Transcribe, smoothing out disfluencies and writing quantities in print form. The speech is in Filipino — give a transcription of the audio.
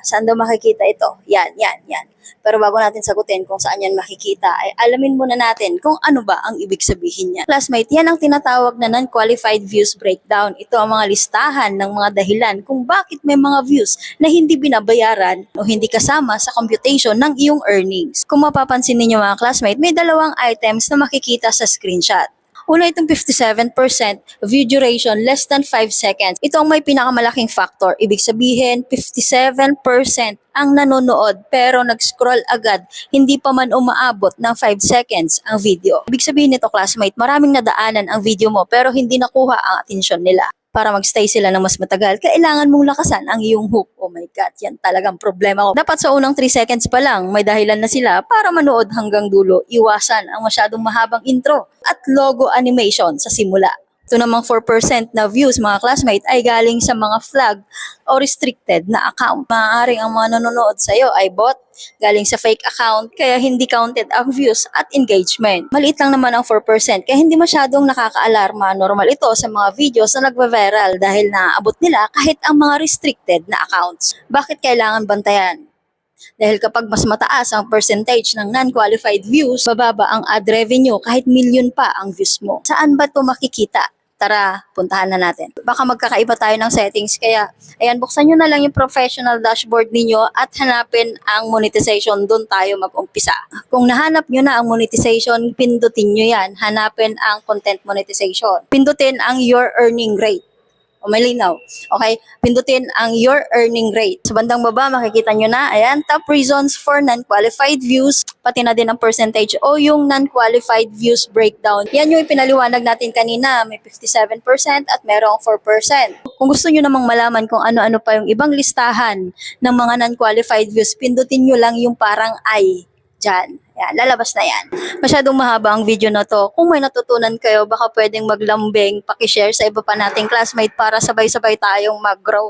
Saan daw makikita ito? Yan. Pero bago natin sagutin kung saan yan makikita, ay alamin muna natin kung ano ba ang ibig sabihin niya. Classmate, yan ang tinatawag na non-qualified views breakdown. Ito ang mga listahan ng mga dahilan kung bakit may mga views na hindi binabayaran o hindi kasama sa computation ng iyong earnings. Kung mapapansin ninyo mga classmate, may dalawang items na makikita sa screenshot. Una itong 57% view duration less than 5 seconds. Ito ang may pinakamalaking factor. Ibig sabihin, 57% ang nanonood pero nag-scroll agad, hindi pa man umaabot ng 5 seconds ang video. Ibig sabihin nito classmate, maraming nadaanan ang video mo pero hindi nakuha ang atensyon nila. Para magstay sila ng mas matagal, kailangan mong lakasan ang iyong hook. Oh my God, yan talagang problema ko. Dapat sa unang 3 seconds pa lang, may dahilan na sila para manood hanggang dulo. Iwasan ang masyadong mahabang intro at logo animation sa simula. Ito namang 4% na views mga classmate ay galing sa mga flag o restricted na account. Maaaring ang mga nanonood sa iyo ay bot, galing sa fake account, kaya hindi counted ang views at engagement. Maliit lang naman ang 4%, kaya hindi masyadong nakakaalarma. Normal ito sa mga videos na nagva-viral dahil naaabot nila kahit ang mga restricted na accounts. Bakit kailangan bantayan? Dahil kapag mas mataas ang percentage ng non-qualified views, bababa ang ad revenue kahit milyon pa ang views mo. Saan ba ito makikita? Tara, puntahan na natin. Baka magkakaiba tayo ng settings, kaya ayan, buksan nyo na lang yung professional dashboard ninyo at hanapin ang monetization. Doon tayo mag-umpisa. Kung nahanap nyo na ang monetization, pindutin nyo yan. Hanapin ang content monetization. Pindutin ang your earning rate. O may linaw. Okay? Pindutin ang your earning rate. Sa bandang baba, makikita nyo na, ayan, top reasons for non-qualified views, pati na din ang percentage o yung non-qualified views breakdown. Yan yung ipinaliwanag natin kanina. May 57% at merong 4%. Kung gusto nyo namang malaman kung ano-ano pa yung ibang listahan ng mga non-qualified views, pindutin nyo lang yung parang I dyan. Yan, lalabas na yan. Masyadong mahaba ang video na to. Kung may natutunan kayo, baka pwedeng maglambing, pakishare sa iba pa nating classmate para sabay-sabay tayong mag-grow.